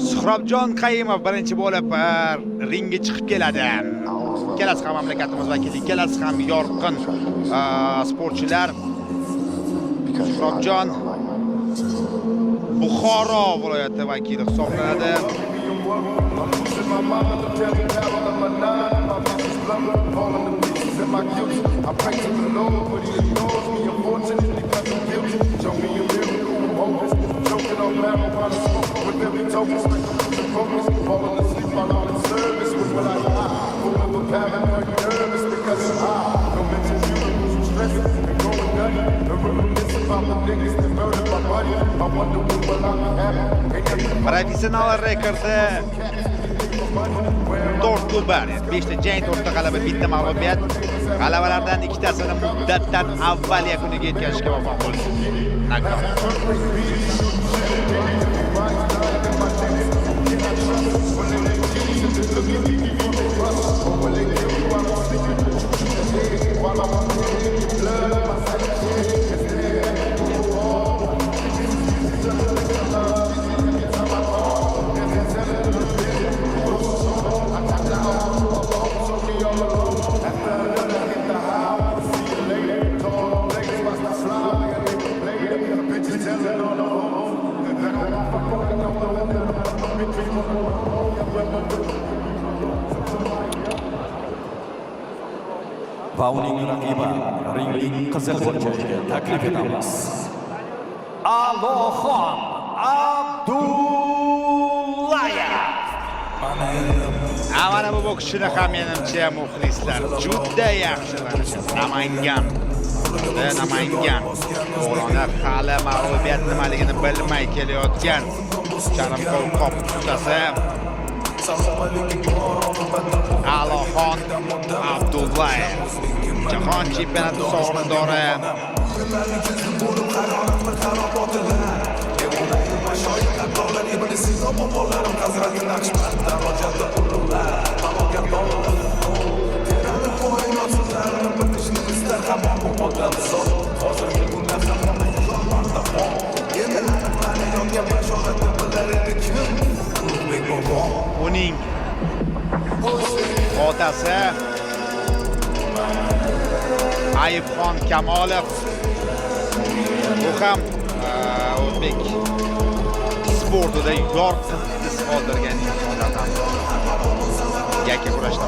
Suhrobjon Qayimov birinchi bo'lib ringga chiqib keladi. Ikkalasi ham mamlakatimiz vakili, ikkalasi ham yorqin sportchilar. Suhrobjon Buxoro viloyati vakili hisoblanadi. Professional rekordi 4 klublar, 5 ta jang, 4 ta g'alaba, 1 ta mag'lubiyat. G'alabalardan 2 tasini muddatdan avval yakuniga yetkazishga muvaffaq bo'ldi. Va uning raqibi ringning qizil burchagiga taklif etamiz. Aloxon Abdullayev. Mana bu bokschini ham menimcha muxlislar juda yaxshi Namangan. O'g'lonlar hali mag'lubiyat nimaligini bilmay kelayotgan charm qo'lqop ustasi Aloxon Abdullayev. Jahon chempionati sovrindori. Uning otasi Ayibxon Kamolov. Bu ham o'zbek sportida yorqin iz qoldirgan insonlardan. Yakka kurashda.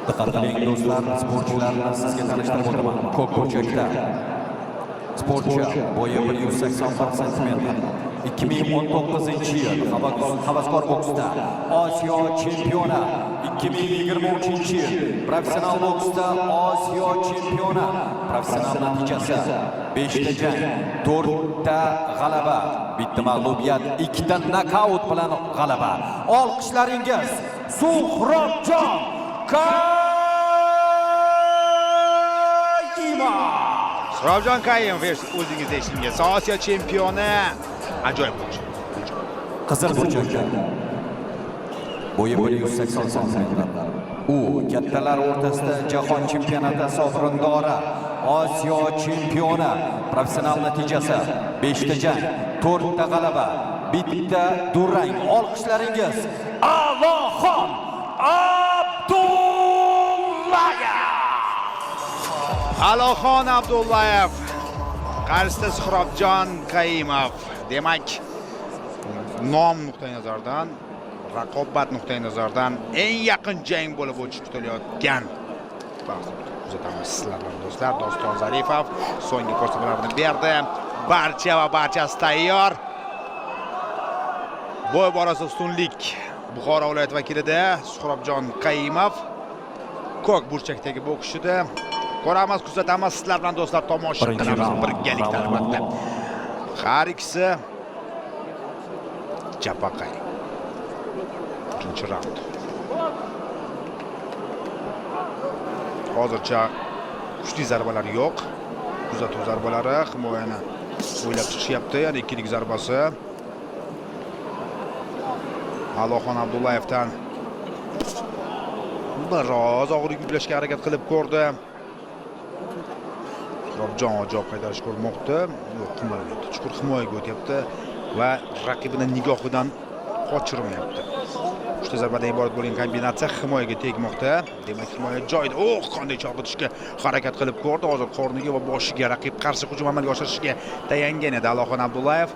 Diqqatli do'stlar, sportchilarni sizga tanishtirib o'taman. Ko'k burchakda sportchi bo'yi 181 cm. 2019-yil havaskor boksda Osiyo chempioni, 2023-yil professional boksda Osiyo chempioni. Professional natijasi 5 ta jang, 4 ta g'alaba, 1 ta mag'lubiyat, 2 ta nokaut bilan g'alaba. Olqishlaringiz Suhrobjon Qayimov. Suhrobjon Qayimov o'zingiz eshingiz Osiyo chempioni. Ajoyib bo'lish. Qizil burchakda bo'yi 180 cm. U kattalar o'rtasida jahon chempionati sovrindori, Osiyo chempioni. Professional natijasi 5 ta jang, 4 ta g'alaba, 1 ta durang. Olqishlaringiz Aloxon Abdullayev. Aloxon Abdullayev qarshisida Suhrobjon Qayimov. Demak, nom nuqtai nazaridan, raqobat nuqtai nazaridan eng yaqin jang bo'lib o'tishi kutilayotgan bahsni kuzatamiz sizlar bilan do'stlar. Doston Zaripov so'nggi ko'rsatmalarni berdi. Barchasi tayyor. Bo'y borasida ustunlik Buxoro viloyati vakilida Suhrobjon Qayimov. Ko'k burchakdagi bokschida ko'ramiz, kuzatamiz sizlar bilan do'stlar, tomosha qilamiz birgalikda albatta. Har ikkisi chapaqay. 3-raund. Hozircha kuchli zarbalar yo'q. Kuzatuv zarbalari himoyani o'ylab chiqishyapti. Yana ikkilik zarbasi Aloxon Abdullayevdan biroz og'ir yuklashga harakat qilib ko'rdi. Robjon ajoyib qaydarish ko'rmoqda. Yo'q, qilmayapti. Chuqur himoyaga o'tyapti va raqibini nigohidan qochirmayapti. 3 ta zarbadan iborat bo'lgan kombinatsiya himoyaga tegmoqda. Demak, himoya joyida. Qanday chalg'itishga harakat qilib ko'rdi. Hozir qorniga va boshiga raqib qarshi hujum amalga oshirishga tayangan edi Allohxon Abdullayev.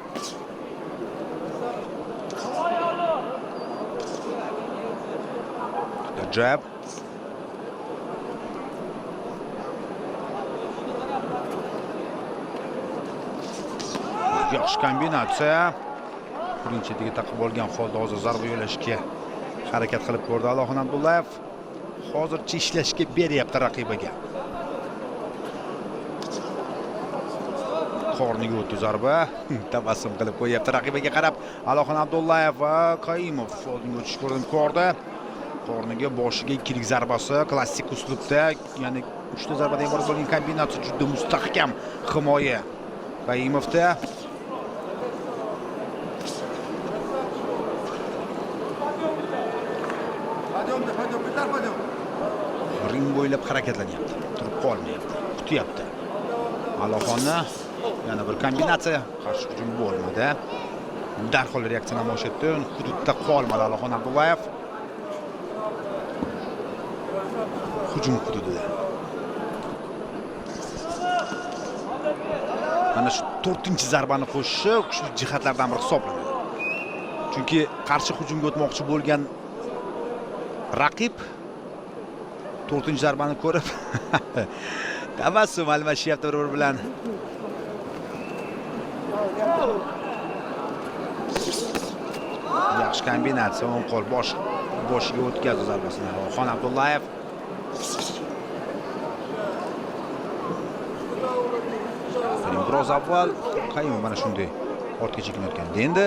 Jab. Yaxshi kombinatsiya. Birinchisiga taqib olgan holda hozir zarba yo'lashga harakat qilib ko'rdi Allohxon Abdullayev. Hozircha ishlashga beryapti raqibiga. Qorniga o'tdi zarba. Tabassum qilib qo'yapti raqibiga qarab. Allohxon Abdullayev va Qayimov oldinga o'tishga urinib ko'rdi. Qorniga, boshiga ikkilik zarbasi klassik uslubda, ya'ni 3 ta zarbadan iborat bo'lgan kombinatsiya juda mustahkam himoya Qayimovda. Ring bo'ylab harakatlanyapti, turib qolmayapti, kutyapti. Allohxonni yana bir kombinatsiya, qarshi hujum bo'lmadi. Darhol reaksiya namoyish etdi, hududda qolmadi Allohxon Abdullayev. Hujum hududida. Mana shu 4-zarbani qo'shishi kuchli jihatlardan biri hisoblanadi. Chunki qarshi hujumga o'tmoqchi bo'lgan raqib 4-zarbani ko'rib tabassum almashyapti bir-biri bilan. Yaxshi kombinatsiya, o'ng qo'l boshiga o'tkazdi zarbasini Allohxon Abdullayev. Biroz avval Qayimov mana shunday ortga chekinayotganda endi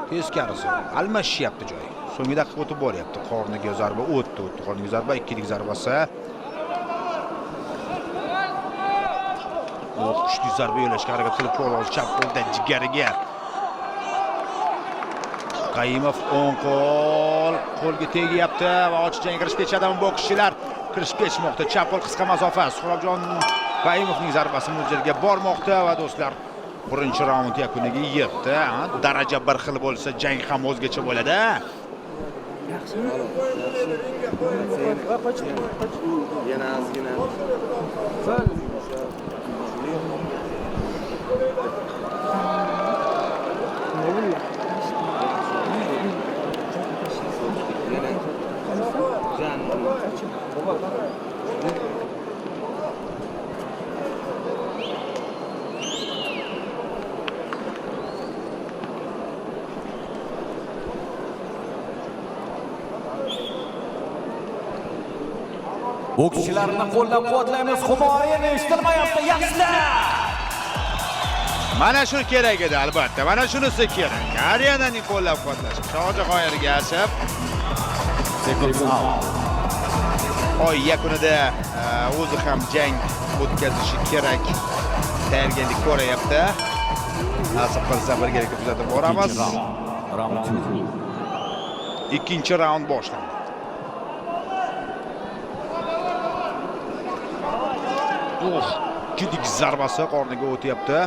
teskarisi almashyapti joy. So'nggi daqiqa o'tib boryapti. Qorniga zarba o'tdi. Qorniga zarba, ikkilik zarbasi. Kuchli zarba yo'lashga harakat qilib ko'rdi. Chap qo'lda jigariga. Qayimov o'ng qo'lga tegyapti va ochiq jangga kirishga chadam bokschilar kirishib ketmoqda. Chap qo'l qisqa masofa. Suhrobjon Qayimovning zarbasi mo'ljalga bormoqda va do'stlar, birinchi raund yakuniga yetdi. Daraja bir xil bo'lsa, jang ham o'zgacha bo'ladi. Yana ozgina. Bokschilarni qo'llab-quvvatlaymiz. Humoyini eshitilmayapti. Yaxshilar. Mana shu kerak edi albatta. Mana shunisi kerak. Arenaning qo'llab-quvvatlashi. Shohjahon Ergashev oy yakunida o'zi ham jang o'tkazishi kerak. Tayyorgarlik ko'ryapti. Nasib qilsa birgalikda kuzatib boramiz. Ikkinchi raund boshlandi. Judik zarbasi qorniga o'tyapti.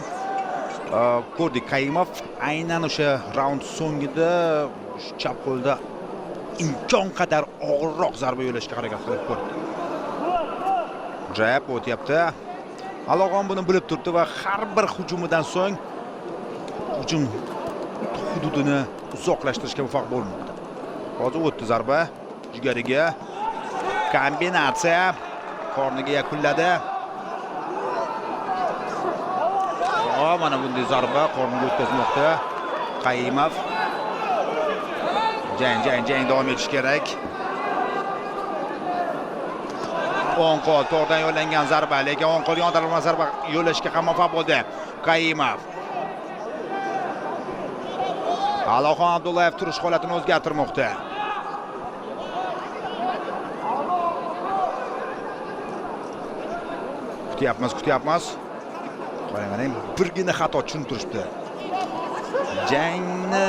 Ko'rdik, Qayimov aynan o'sha raund so'ngida chap qo'lda imkon qadar og'irroq zarba yo'lashga harakat qilib ko'rdi. Jab o'tyapti. Allohxon buni bilib turibdi va har bir hujumidan so'ng hujum hududini uzoqlashtirishga muvaffaq bo'lmoqda. Hozir o'tdi zarba jigariga. Kombinatsiya qorniga yakunladi. Mana bunday zarba qorniga o'tkazmoqda Qayimov. Jang davom etish kerak. O'ng qo'l to'g'ridan yo'llangan zarba, lekin o'ng qo'lga yondirilgan zarba yo'lashga ham muvaffaq bo'ldi Qayimov. Allohxon Abdullayev turish holatini o'zgartirmoqda. Kutyapmiz. Qarang, birgina xato tushuntirishdi. jangni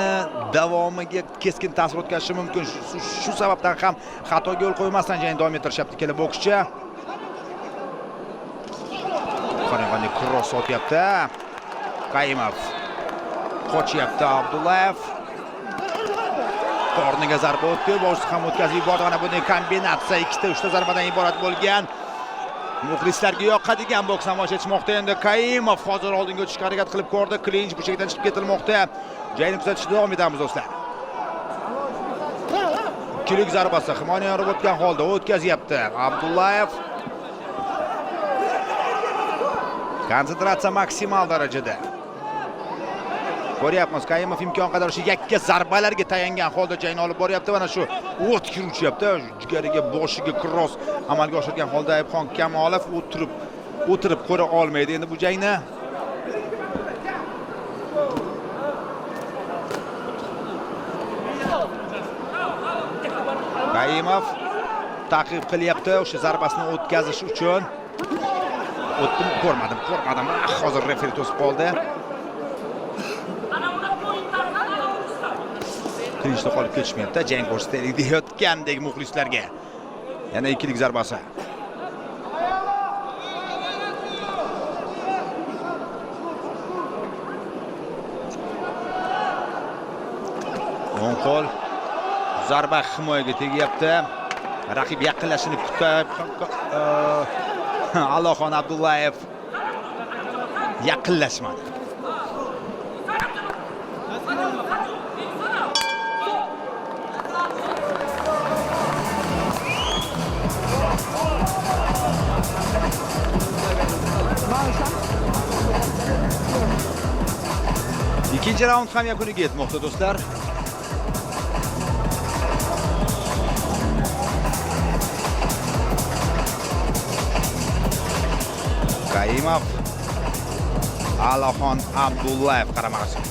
davomiga keskin ta'sir o'tkazishi mumkin. Shu sababdan ham xatoga yo'l qo'ymasdan jangni davom ettirishyapti ikkala bokschi. Qanday cross otyapti. Qayimov qochyapti Abdullayev. Qorniga zarba o'tdi, boshqa ham o'tkazib yubordi. Mana bunday kombinatsiya 2-3 ta zarbadan iborat bo'lgan. Muxlislarga yoqadigan boks namoyish etmoqda endi Qayimov. Hozir oldinga o'tishga harakat qilib ko'rdi. Klinch bu chekdan chiqib ketilmoqda. Jangni kuzatishda davom etamiz do'stlar. Kilik zarbasi himoyadan yorib o'tgan holda o'tkazyapti Abdullayev. Konsentratsiya maksimal darajada. Ko'ryapmiz, Qayimov imkon qadar o'sha yakka zarbalarga tayangan holda jangni olib boryapti. Mana shu o'tkir uchyapti. Jigariga, boshiga cross amalga oshirgan holda Aybxon Kamolov o'tirib ko'ra olmaydi endi bu jangni. Qayimov ta'qib qilyapti o'sha zarbasini o'tkazish uchun. O'tdim, ko'rmadim. Hozir referi to'sib qoldi. Klinchda qolib ketishmayapti. Jang ko'rsataylik deyotgandek muxlislarga. Yana ikkilik zarbasi. O'ng qo'l zarba himoyaga tegyapti. Raqib yaqinlashishini kutib Allohxon Abdullayev yaqinlashmadi. Ikkinchi raund ham yakuniga yetmoqda do'stlar. Qayimov Allohxon Abdullayev qaramaqasida.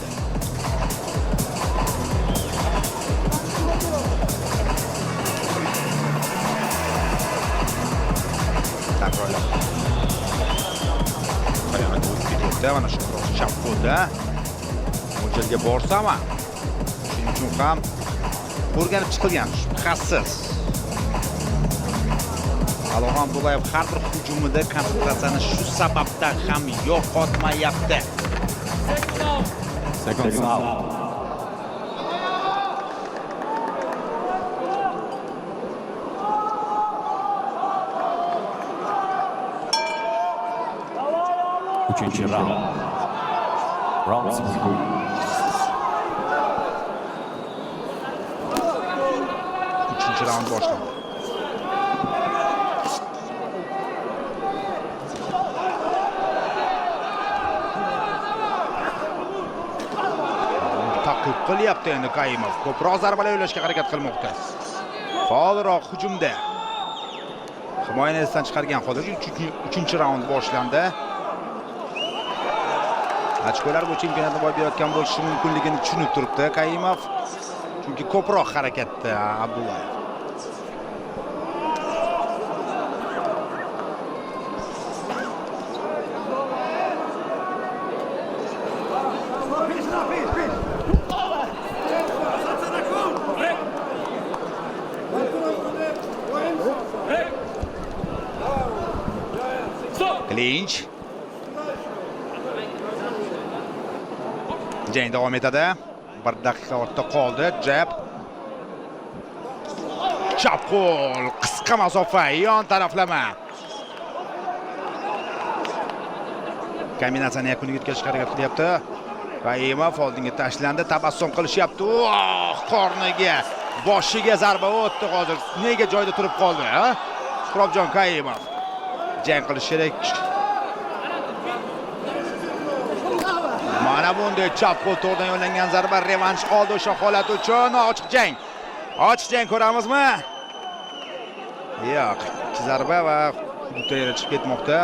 Takrorlab. Qayimov ketdi, mana shu chap qo'lda. Mo'ljalga borsami? Shuning uchun ham o'rganib chiqilgan, shubhasiz. Allohxon Abdullayev har bir hujumida konsentratsiyani shu sababdan ham yo'qotmayapti. Second round. Uchinchi round. Round 6. Uchinchi raund boshlandi. Ta'qib qilyapti endi Qayimov. Ko'proq zarbalar yo'llashga harakat qilmoqda. Faolroq hujumda. Himoyani esdan chiqargan holda 3-chi raund boshlandi. Ochkolar bu chempionatni boy berayotgan bo'lishi mumkinligini tushunib turibdi Qayimov. Chunki ko'proq harakatda Abdullayev. Klinch. Jang davom etadi. 1 daqiqa ortda qoldi. Jab. Chap qo'l, qisqa masofa, yon taraflama. Kombinatsiyani yakuniga yetkazishga harakat qilyapti. Qayimov oldinga tashlandi, tabassum qilishyapti. Qorniga, boshiga zarba o'tdi hozir. Nega joyda turib qoldi, ha? Suhrobjon Qayimov. Jang qilish kerak. Mana bunday chap qo'l to'g'ridan yo'llangan zarba revansh oldi o'sha holat uchun. Ochiq jang. Ochiq jang ko'ramizmi? Yo'q. Ikki zarba va hududga chiqib ketmoqda.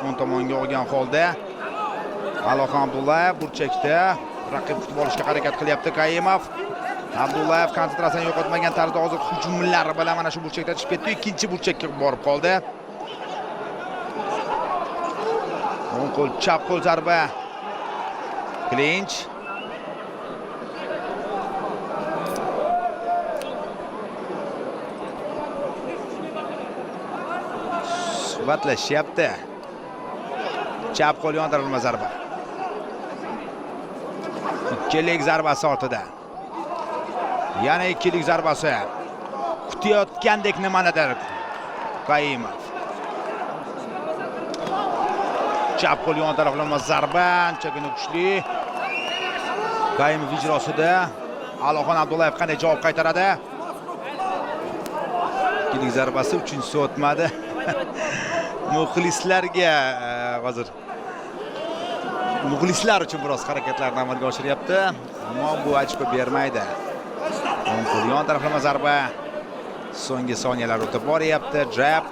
O'ng tomonga olgan holda Allohxon Abdullayev burchakda raqib kutib olishga harakat qilyapti Qayimov. Abdullayev konsentratsiyani yo'qotmagan tarzda hozir hujumlar bilan mana shu burchakda chiqib ketdi. Ikkinchi burchakka borib qoldi. O'ng qo'l, chap qo'l zarba. Klinch. Suhbatlashyapti. Chap qo'l yondirilma zarba. Ikkilik zarbasi ortida. Yana ikkilik zarbasi. Kutayotgandek nimanidir Kaimov. Chap qo'l yondirilma zarba, anchagina kuchli. Kaimov ijrosida Alixon Abdullayev qanday javob qaytaradi? Ikkilik zarbasi uchinchisi o'tmadi. Muxlislarga hozir muxlislar uchun biroz harakatlarni amalga oshiryapti, ammo bu ochko bermaydi. O'ng qo'l yon taraflama zarba. So'nggi soniyalar o'tib boryapti. Jab.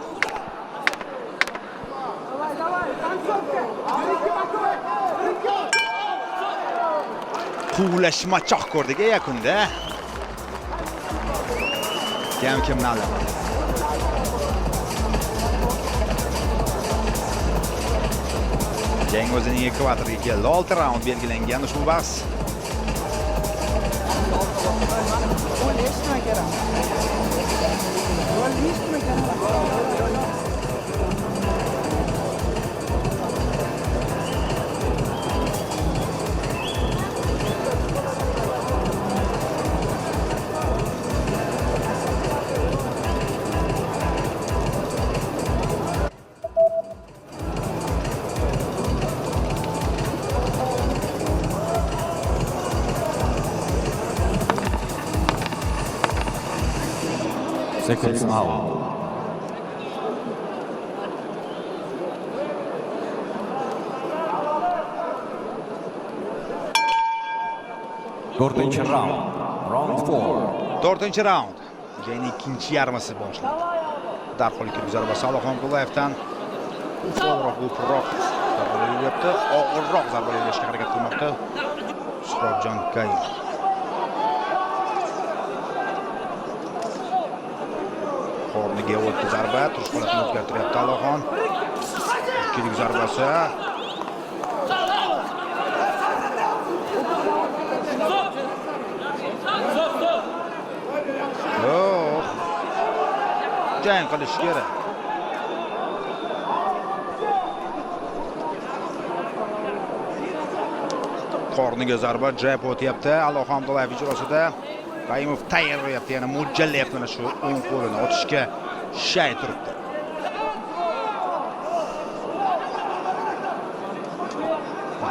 Quvlashmachoq ko'rdik yakunda. Kim naladi. Jang o'zining ekvatoriga keldi. 6 raund belgilangan ushbu bahs. Seconds out. To'rtinchi raund. Round 4. To'rtinchi raund. Jangning ikkinchi yarmisi boshlandi. Darhol ikki zarbasi Alixon Abdullayevdan ko'proq zarbalar yo'lyapti. Og'irroq zarbalar yo'llashga harakat qilmoqda Suhrobjon Kaimov. Qorniga o'tdi zarba, turish holatini o'zgartiryapti Alixon. Ikkilik zarbasi. Yo'q. Jang qilish kerak. Qorniga zarba, jab o'tyapti. Alixon Abdullayev ijrosida. Kaimov tayyorlayapti, yana mo'ljallayapti mana shu o'ng qo'lini otishga shay turibdi.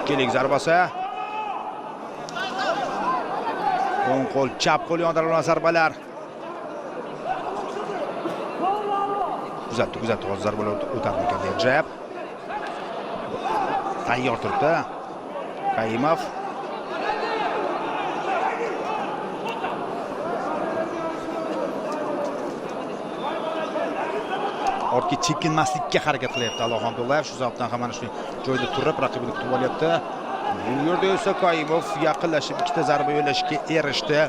Ikkilik zarbasi. O'ng qo'l, chap qo'l yondirilma zarbalar. Kuzatdi, hozir zarbalar o'tar ekan deya jab. Tayyor turibdi. Kaimov ortga chekinmaslikka harakat qilyapti Alixon Abdullayev. Shu zavobdan ham mana shu joyda turib raqibini kutib olyapti. Bu yerda esa Kaimov yaqinlashib ikkita zarba yo'llashga erishdi.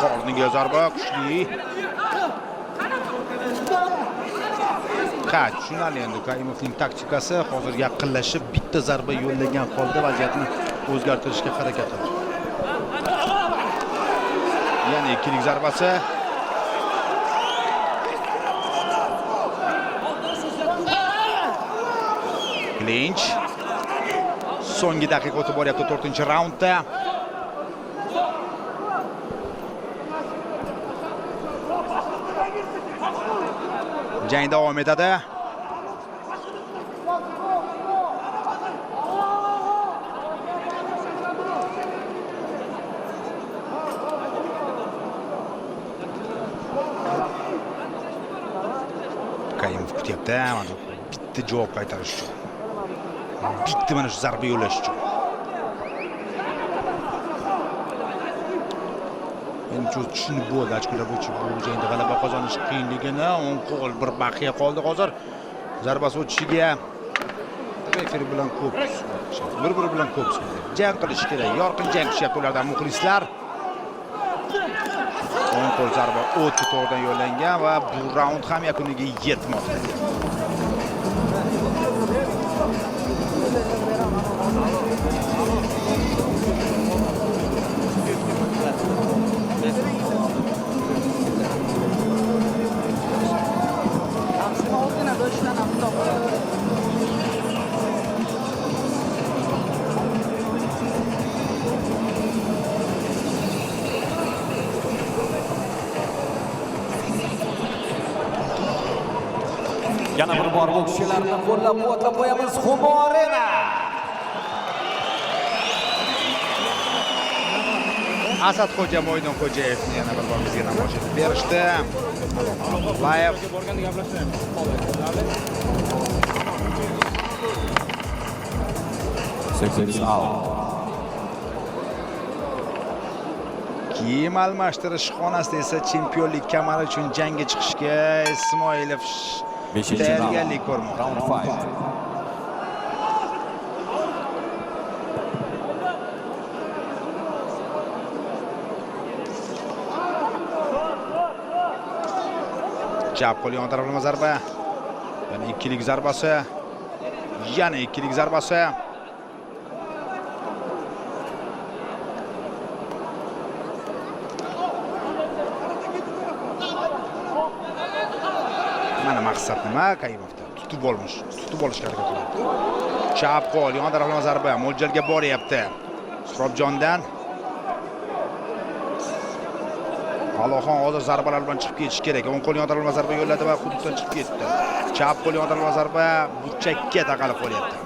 Qorniga zarba kuchli. Tushunarli endi Kaimovning taktikasi hozir yaqinlashib bitta zarba yo'llagan holda vaziyatni o'zgartirishga harakat qildi. Yana ikkilik zarbasi. Clinch. So'nggi daqiqa o'tib boryapti 4-raundda. Jang davom etadi. Kaimov kutyapti, mana bitta javob qaytarish uchun. Bitta mana shu zarba yo'llash uchun. Endi tushunib bo'ldi, ochkolar bo'yicha bu jangda g'alaba qozonish qiyinligini, o'ng qo'l bir baqiya qoldi hozir. Zarbasi o'tishiga referi bilan ko'p bir-biri bilan ko'p jang qilish kerak. Yorqin jang qilyapti ulardan muxlislar. O'ng qo'l zarba o'tdi, to'g'ridan yo'llangan va bu raund ham yakuniga yetmoqda. bor bokschilarni qo'llab-quvvatlab qo'yamiz. Humo Arena. Asadxo'ja Mo'ydinxo'jayevni yana bir bor bizga namoyish etib berishdi. Abdullayev Seconds out. kiyim almashtirish xonasida esa chempionlik kamari uchun jangga chiqishga Ismoilov 5-chi tayyorgarlik ko'rmoqda. Round 5. Chap qo'l yon taraflama zarba. Yana ikkilik zarbasi. Yana ikkilik zarbasi. Mana maqsad nima? Qaymovda tutib olishga harakat qiladi. Chap qo'l yon taraflama zarba mo'ljalga boryapti. Surobjondan Aloxon hozir zarbalar bilan chiqib ketish kerak. O'ng qo'l yon taraflama zarba yo'lladi va hududdan chiqib ketdi. Chap qo'l yon taraflama zarba burchakka taqalib qolyapti.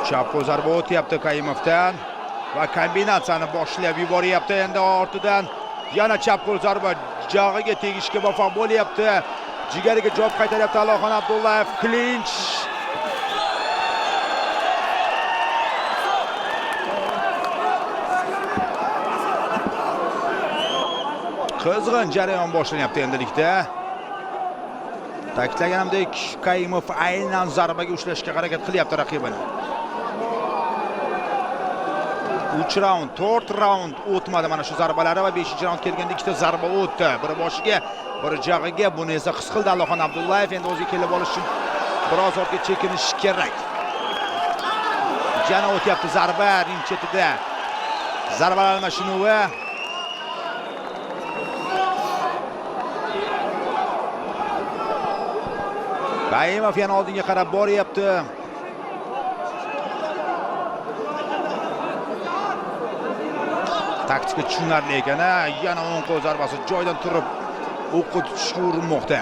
Chap qo'l zarba o'tyapti Qaymovdan va kombinatsiyani boshlab yuboryapti. Endi ortidan yana chap qo'l zarba jag'iga tegishga muvaffaq bo'lyapti. Jigariga javob qaytaryapti Aloxon Abdullayev. Klinch. Qizg'in jarayon boshlanyapti endilikda. Ta'kidlaganimdek, Qayimov aynan zarbaga ushlashga harakat qilyapti raqibini. 3 raund, 4 raund o'tmadi mana shu zarbalari va 5-raund kelganda ikkita zarba o'tdi. Biri boshiga, biri jag'iga. Buni esa his qildi Aloxon Abdullayev. Endi o'ziga kelib olish uchun biroz ortga chekinish kerak. Yana o'tyapti zarba ring chetida. Zarbalar almashinuvi. Qayimov yana oldinga qarab boryapti. Taktika tushunarli ekan. Yana o'ng qo'l zarbasi joydan turib o'qqa tutishga urinmoqda.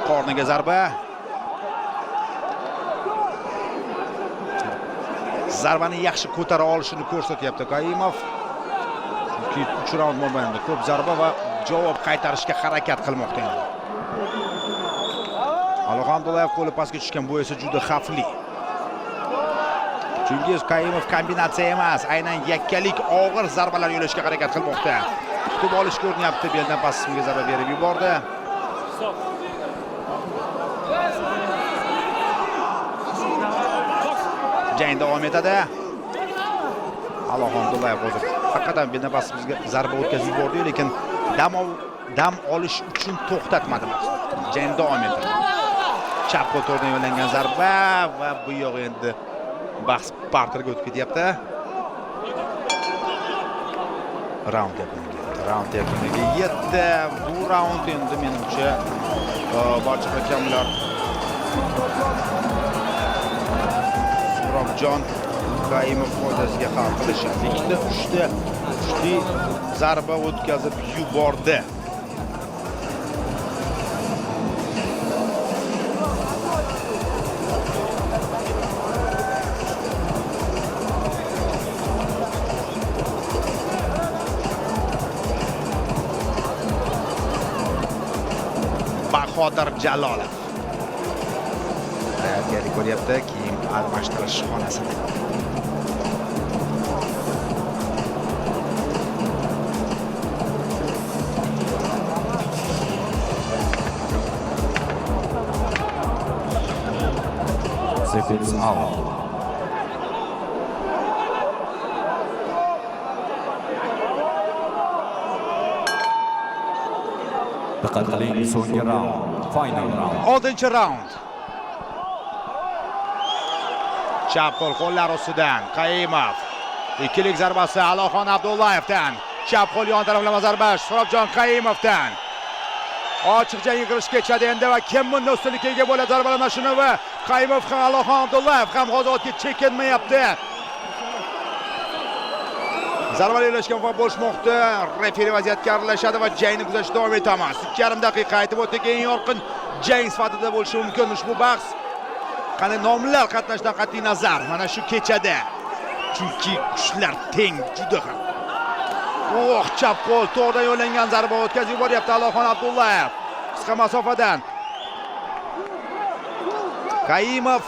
Qorniga zarba. Zarbani yaxshi ko'tara olishini ko'rsatyapti Qayimov. 3 raund mobaynida ko'p zarba va javob qaytarishga harakat qilmoqda endi. Aloxon Abdullayev qo'li pastga tushgan, bu esa juda xavfli. Chunki Qayimov kombinatsiya emas, aynan yakkalik og'ir zarbalar yo'lashga harakat qilmoqda. Tutib olish ko'rinyapti, beldan past qismga zarba berib yubordi. Jang davom etadi. Aloxon Abdullayev hozir faqat beldan past bizga zarba o'tkazib yubordi, lekin dam olish uchun to'xtatmadi. Jang davom etadi. Chap qo'l to'rdan yo'llangan zarba va bu yo'q endi bahs parterga o'tib ketyapti. Raund yakuniga yetdi. Bu raund endi menimcha barcha hakamlar Surobjon Qayimov foydasiga hal qilishadi. Ikkita kuchli zarba o'tkazib yubordi. Bahodir Jalolov tayyorgarlik ko'ryapti kiyim almashtirish xonasida. Seconds out. Diqqat qiling, so'nggi raund, final round. 6-raund. Chap qo'l qo'llar ustidan Qayimov. Ikkilik zarbasi Aloxon Abdullayevdan. Chap qo'l yon taraflama zarba Surobjon Qayimovdan. Ochiq jang yig'ilishga ketadi endi va kim bundan ustunlikka ega bo'ladi zarbalar shuni va Qayimov ham Aloxon Abdullayev ham hozir chekinmayapti. Zarbalar yo'llashga muvaffaq bo'lishmoqda. Referi vaziyatga aralashadi va jangni kuzatishda davom etamiz. 2,5 daqiqa aytib o'tdik, eng yorqin jang sifatida bo'lishi mumkin ushbu bahs. Qani nomlar qatnashdan qat'iy nazar mana shu kechada. Chunki kuchlar teng juda ham. Chap qo'l to'g'ridan yo'llangan zarba o'tkazib yuboryapti Allohxon Abdullayev. Qisqa masofadan. Kaimov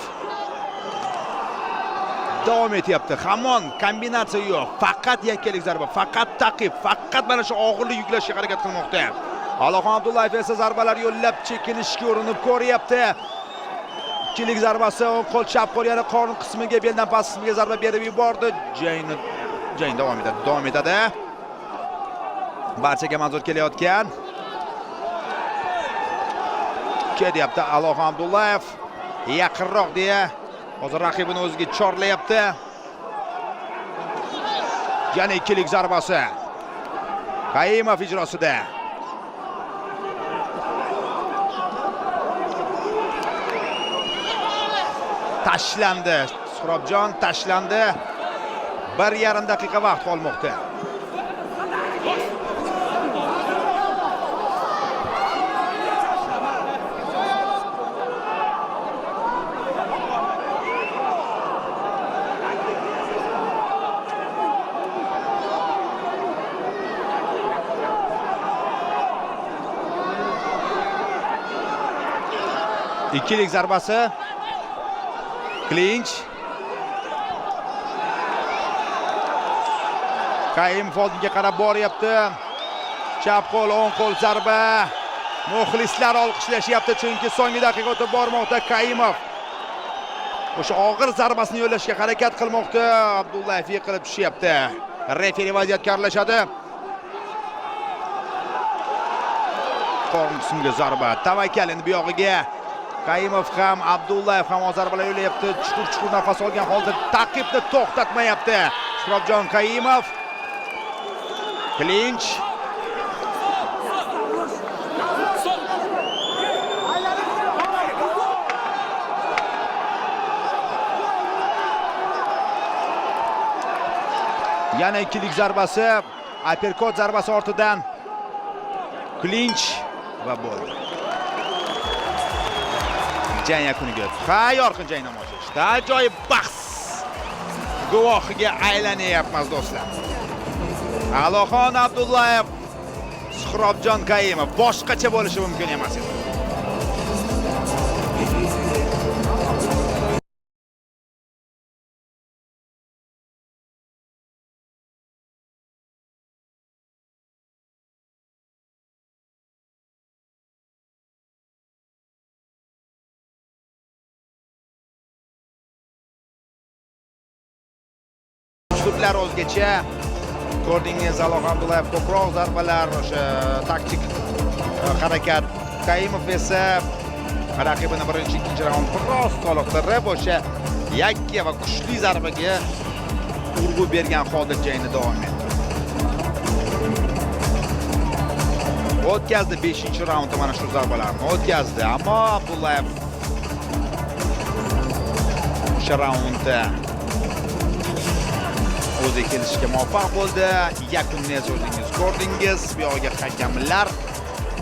davom etyapti. Hamon kombinatsiya yo'q. Faqat yakkalik zarba, faqat taqib, faqat mana shu og'irlik yuklashga harakat qilmoqda. Allohxon Abdullayev esa zarbalar yo'llab chekinishga urinib ko'ryapti. Ikkilik zarbasi, o'ng qo'l chap qo'l yana qorin qismiga, beldan past qismiga zarba berib yubordi. Jang davom etadi. Barchaga manzur kelayotgan. Ketyapti Allohxon Abdullayev. Yaqinroq deya hozir raqibini o'ziga chorlayapti. Yana ikkilik zarbasi. Kaimov ijrosida. Tashlandi. Suhrobjon tashlandi. 1,5 daqiqa vaqt qolmoqda. İkilik zarbasi. Clinch. Kaimov oldinga qarab boryapti. Chap qo'l, o'ng qo'l zarba. Muxlislar olqishlashyapti chunki so'nggi daqiqa o'tib bormoqda. Kaimov o'sha og'ir zarbasini yo'llashga harakat qilmoqda. Abdullayev yiqilib tushyapti. Referi vaziyatga aralashadi. Qorin qismiga zarba. Tavakkal bu yog'iga. Kaimov ham, Abdullayev ham zarbalar yo'llayapti. Chuqur nafas olgan holda taqibni to'xtatmayapti. Suhrobjon Kaimov. Clinch. Yana ikkilik zarbasi, uppercut zarbasi ortidan Clinch va bo'ldi. Jang yakuniga yorqin jang namoyish etdi. Ajoyib bahs guvohiga aylanyapmiz do'stlar. Allohxon Abdullayev, Suhrobjon Kaimov boshqacha bo'lishi mumkin emas edi. Uslublar o'zgacha. Ko'rdingiz, Allohxon Abdullayev ko'proq zarbalar, o'sha taktik harakat. Kaimov esa raqibini birinchi, ikkinchi raund biroz toliqtirib, o'sha yakka va kuchli zarbaga urg'u bergan holda jangni davom ettirdi. O'tkazdi 5-raundda mana shu zarbalarni o'tkazdi, ammo Abdullayev o'sha raundda o'zi kelishga muvaffaq bo'ldi. Yakunni esa o'zingiz ko'rdingiz. Bu yo'g'iga hakamlar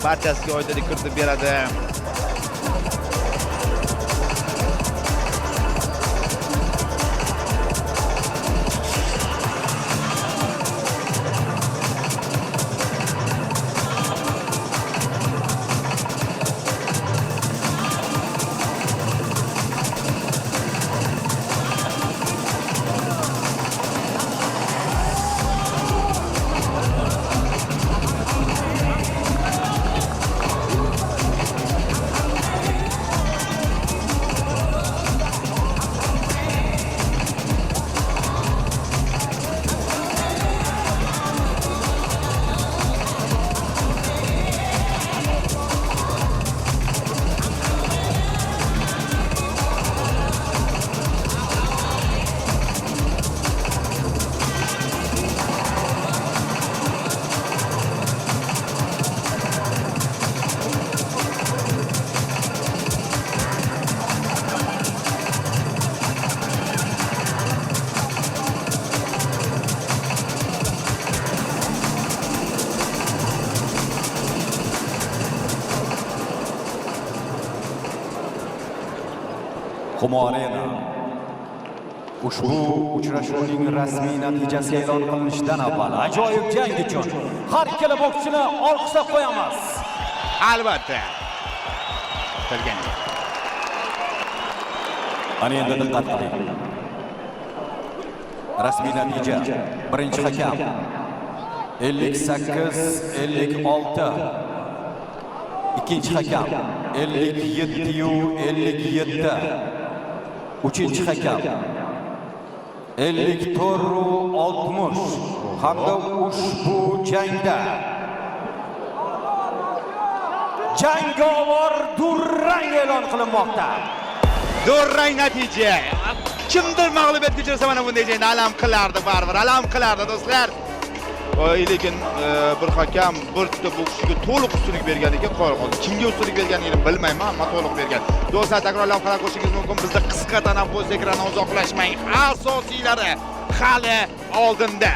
barchasiga oydinlik kiritib beradi. Xumorena. Ushbu uchrashuvning rasmiy natijasi e'lon qilinishidan avval ajoyib jang uchun har ikkala bokschini olqishlab qo'yamiz. Albatta. Kelgan. Ana endi diqqat qiling. Rasmiy natija. Birinchi hakam 58-56. Ikkinchi hakam 57-57. Uchinchi hakam 54-60. Hamda ushbu jangda jangovar durang e'lon qilinmoqda. Durang natija. Kimdir mag'lubiyatga uchrasa mana bunday jangda alam qilardi, baribir alam qilardi do'stlar. Lekin bir hakam bir tuta bokschiga to'liq ustunlik bergan ekan, qoldi. Kimga ustunlik berganligini bilmayman, ammo to'liq bergan. Do'stlar, takrorlab qarab ko'rishingiz mumkin. Bizda qisqa tanaffus ekrandan uzoqlashmang. Asosiylari hali oldinda.